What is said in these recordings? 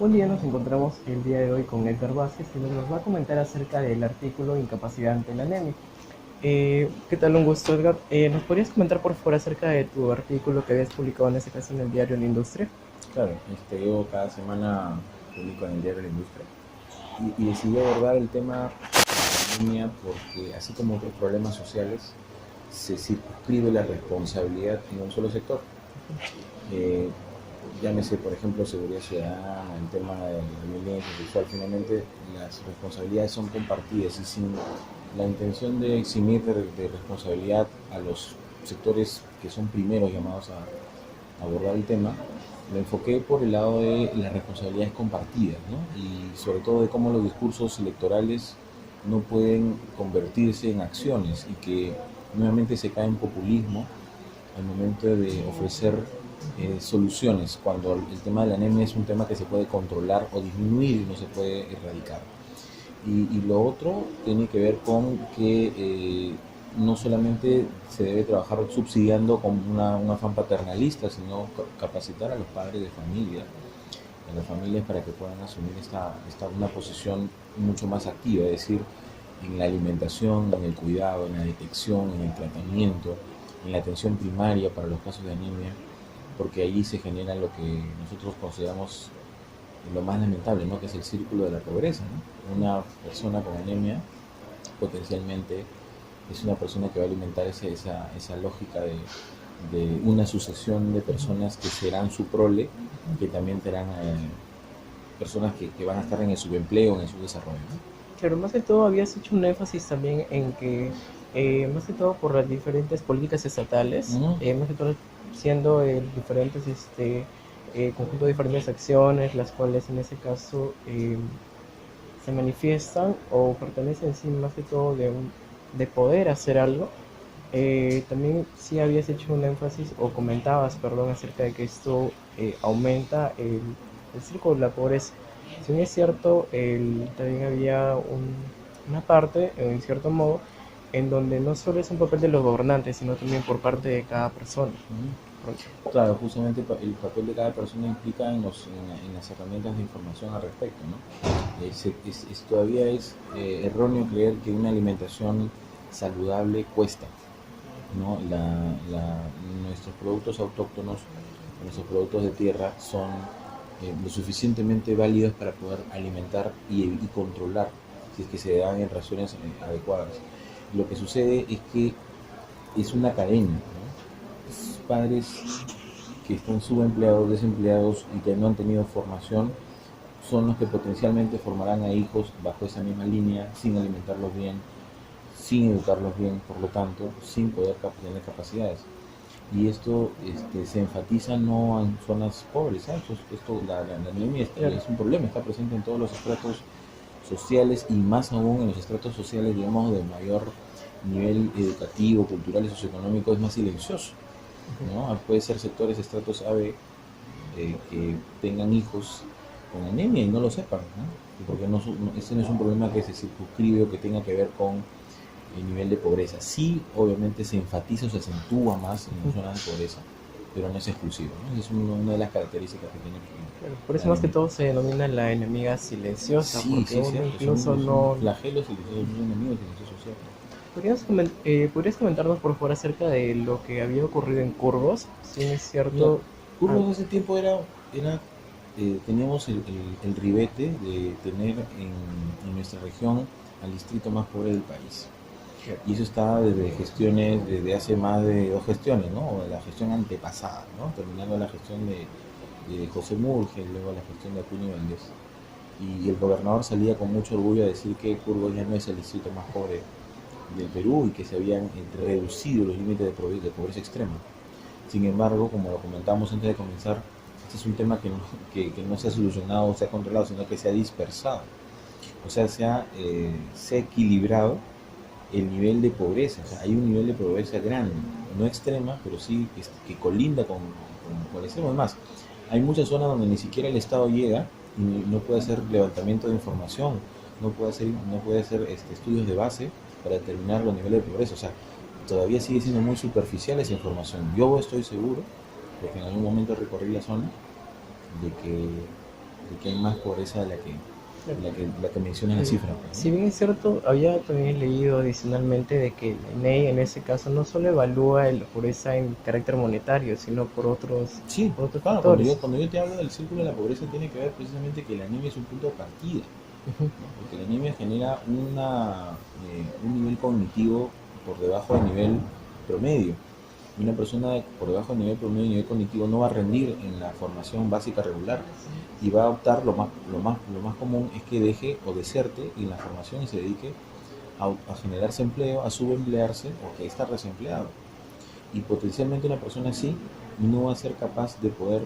Buen día, nos encontramos el día de hoy con Edgar Vázquez, quien nos va a comentar acerca del artículo Incapacidad ante la anemia. ¿Qué tal? Un gusto, Edgar. ¿Nos podrías comentar por favor acerca de tu artículo que habías publicado en este caso en el diario La Industria? Claro, yo cada semana publico en el diario de la industria y decidí abordar el tema de la anemia porque, así como otros problemas sociales, se circunscribe la responsabilidad en un solo sector. Eh, Llámese, por ejemplo, seguridad ciudadana, el tema de la violencia sexual. Finalmente, las responsabilidades son compartidas y sin la intención de eximir de responsabilidad a los sectores que son primeros llamados a abordar el tema, lo enfoqué por el lado de las responsabilidades compartidas, ¿no? Y sobre todo de cómo los discursos electorales no pueden convertirse en acciones y que nuevamente se cae en populismo al momento de ofrecer soluciones, cuando el tema de la anemia es un tema que se puede controlar o disminuir y no se puede erradicar. Y lo otro tiene que ver con que no solamente se debe trabajar subsidiando con un afán paternalista, sino capacitar a los padres de familia, a las familias para que puedan asumir una posición mucho más activa, es decir, en la alimentación, en el cuidado, en la detección, en el tratamiento, en la atención primaria para los casos de anemia, porque ahí se genera lo que nosotros consideramos lo más lamentable, ¿no? Que es el círculo de la pobreza, ¿no? Una persona con anemia potencialmente es una persona que va a alimentar esa lógica de una sucesión de personas que serán su prole, que también serán personas que van a estar en el subempleo, en el subdesarrollo, ¿no? Claro, más que todo habías hecho un énfasis también en que, más que todo por las diferentes políticas estatales, Uh-huh. más que todo siendo diferentes, conjunto de diferentes acciones, las cuales en ese caso se manifiestan o pertenecen sí más que todo de poder hacer algo. También sí habías hecho un énfasis o comentabas, perdón, acerca de que esto aumenta el círculo de la pobreza. Si bien es cierto, también había una parte, en cierto modo, en donde no solo es un papel de los gobernantes, sino también por parte de cada persona. Uh-huh. Claro, justamente el papel de cada persona implica en las herramientas de información al respecto, ¿no? Todavía es erróneo creer que una alimentación saludable cuesta, ¿no? Nuestros productos autóctonos, nuestros productos de tierra son lo suficientemente válidos para poder alimentar y controlar si es que se dan en raciones adecuadas. Lo que sucede es que es una cadena, ¿no? Padres que están subempleados, desempleados y que no han tenido formación son los que potencialmente formarán a hijos bajo esa misma línea, sin alimentarlos bien, sin educarlos bien, por lo tanto, sin poder tener capacidades. Y esto se enfatiza no en zonas pobres, ¿eh? La anemia Claro. es un problema, está presente en todos los estratos sociales y más aún en los estratos sociales, digamos, de mayor nivel educativo, cultural y socioeconómico, es más silencioso, ¿no? Puede ser sectores estratos AB que tengan hijos con anemia y no lo sepan, ¿no? Porque ese no es un problema que se circunscribe o que tenga que ver con el nivel de pobreza. Sí, obviamente se enfatiza o se acentúa más en las zonas de pobreza, pero no es exclusivo, ¿no? Es una de las características que tiene Claro, por eso la más que anemia. todo se denomina la enemiga silenciosa, Sí, porque sí, es uno cierto, incluso es un no. flagelo silencioso, es un enemigo silencioso, ¿cierto? ¿Podrías comentarnos por favor acerca de lo que había ocurrido en Curvos? Si bien es Mira, cierto. Ah, Curvos hace tiempo teníamos el ribete de tener en nuestra región al distrito más pobre del país. claro. Y eso está desde gestiones, desde hace más de dos gestiones, ¿no? O de la gestión antepasada, ¿no? Terminando la gestión de José Murge, luego la gestión de Acuña Valdés. Y el gobernador salía con mucho orgullo a decir que Curvos ya no es el distrito más pobre del Perú y que se habían reducido los límites de pobreza extrema. Sin embargo, como lo comentamos antes de comenzar, este es un tema que no se ha solucionado o se ha controlado, sino que se ha dispersado. O sea, se ha equilibrado el nivel de pobreza. O sea, hay un nivel de pobreza grande, no extrema, pero sí que colinda con el extremo. Además, hay muchas zonas donde ni siquiera el Estado llega y no puede hacer levantamiento de información, no puede hacer estudios de base para determinar los niveles de pobreza. O sea, todavía sigue siendo muy superficial esa información. Yo estoy seguro, porque en algún momento recorrí la zona, de que que hay más pobreza de la que mencionan las cifras, pues, Si ¿no? bien es cierto, había también leído adicionalmente de que el INEI en ese caso no solo evalúa la pobreza en carácter monetario, sino Sí, por otros claro, cuando yo, factores. cuando yo te hablo del círculo de la pobreza tiene que ver precisamente que la anemia es un punto de partida, Ujú. ¿no? Porque la anemia genera un nivel cognitivo por debajo del nivel promedio. Y una persona por debajo del nivel promedio, nivel cognitivo, no va a rendir en la formación básica regular y va a optar, lo más común es que deje o deserte en la formación y se dedique a generarse empleo, a subemplearse o que está desempleado. Y potencialmente una persona así no va a ser capaz de poder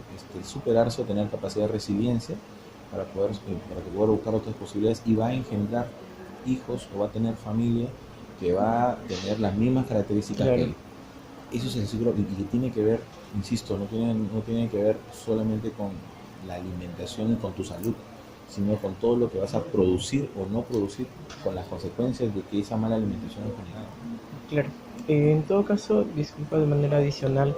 superarse o tener capacidad de resiliencia para que pueda buscar otras posibilidades y va a engendrar hijos o va a tener familia que va a tener las mismas características que Claro, él. Eso es el ciclo y que tiene que ver, insisto, no tiene que ver solamente con la alimentación y con tu salud, sino con todo lo que vas a producir o no producir, con las consecuencias de que esa mala alimentación ha generado. claro. En todo caso, disculpa de manera adicional,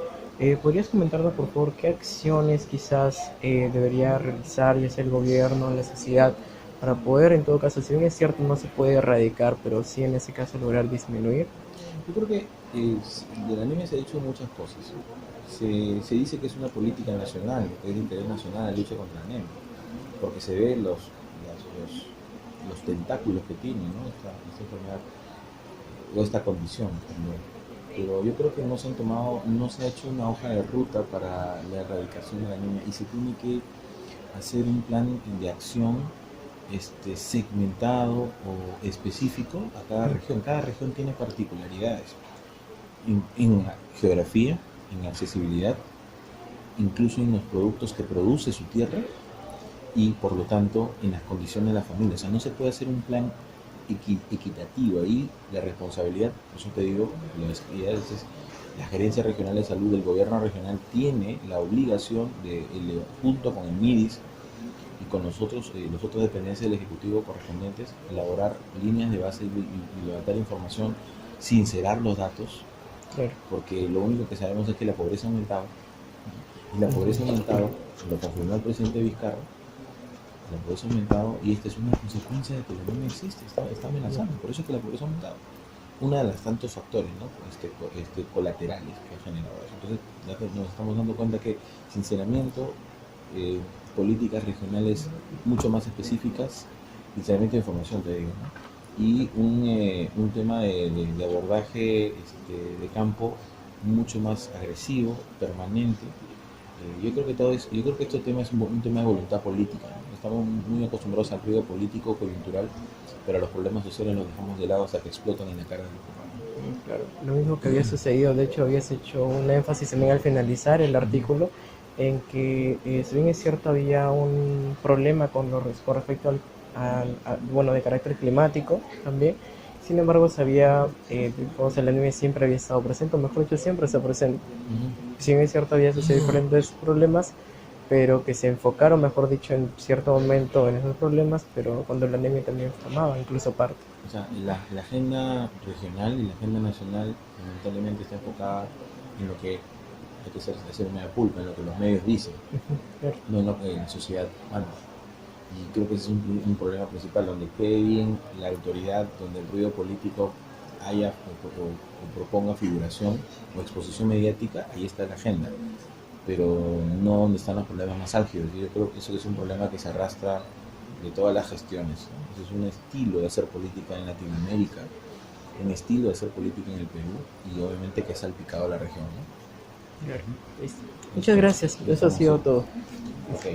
¿podrías comentarnos por favor qué acciones quizás debería realizar ya sea el gobierno, la sociedad, para poder en todo caso, si bien es cierto no se puede erradicar, pero sí en ese caso lograr disminuir? Yo creo que de la anemia se ha dicho muchas cosas. Se dice que es una política nacional, que es de interés nacional la lucha contra la anemia, porque se ve los tentáculos que tiene, ¿no? esta enfermedad o esta condición también. Pero yo creo que no se ha hecho una hoja de ruta para la erradicación de la anemia y se tiene que hacer un plan de acción segmentado o específico a cada región. Cada región tiene particularidades en geografía, en accesibilidad, incluso en los productos que produce su tierra y por lo tanto en las condiciones de la familia. O sea, no se puede hacer un plan equitativo. Ahí la responsabilidad, por eso te digo, la Gerencia Regional de Salud del Gobierno Regional tiene la obligación de, junto con el MIDIS y con nosotros, las otras dependencias del Ejecutivo correspondientes, elaborar líneas de base y levantar información, sincerar los datos, Claro. porque lo único que sabemos es que la pobreza ha aumentado, y la pobreza ha aumentado, lo confirmó el presidente Vizcarra, la pobreza ha aumentado y esta es una consecuencia de que la anemia existe, está amenazando, por eso es que la pobreza ha aumentado. Una de los tantos factores, ¿no? Colaterales que ha generado eso. Entonces ya nos estamos dando cuenta que sinceramiento, eh, políticas regionales mucho más específicas, sinceramiento de información te digo, ¿no? Y un tema de abordaje de campo mucho más agresivo, permanente. Yo creo que este tema es un tema de voluntad política, ¿no? Estamos muy acostumbrados al ruido político coyuntural, pero los problemas sociales los dejamos de lado hasta que explotan en la cara de los humanos. Claro, lo mismo que había sucedido, de hecho habías hecho un énfasis también al finalizar el artículo en que, si bien es cierto, había un problema con respecto bueno, de carácter climático también, sin embargo, sabía, o sea, la nieve siempre había estado presente, o mejor dicho, siempre está presente. Si bien es cierto, había sucedido diferentes problemas, pero que se enfocaron, mejor dicho, en cierto momento en esos problemas, pero cuando la anemia también formaba incluso parte. O sea, la agenda regional y la agenda nacional lamentablemente está enfocada en lo que hay que hacer una culpa, en lo que los medios dicen, Claro, no en lo que la sociedad manda. Y creo que ese es un problema principal, donde quede bien la autoridad, donde el ruido político haya o proponga figuración o exposición mediática, ahí está la agenda, pero no donde están los problemas más álgidos. Y yo creo que eso es un problema que se arrastra de todas las gestiones, ¿no? Ese es un estilo de hacer política en Latinoamérica, un estilo de hacer política en el Perú y obviamente que ha salpicado a la región, ¿no? claro. Listo. Muchas Listo, gracias, ya eso ha estamos. sido todo. Ok.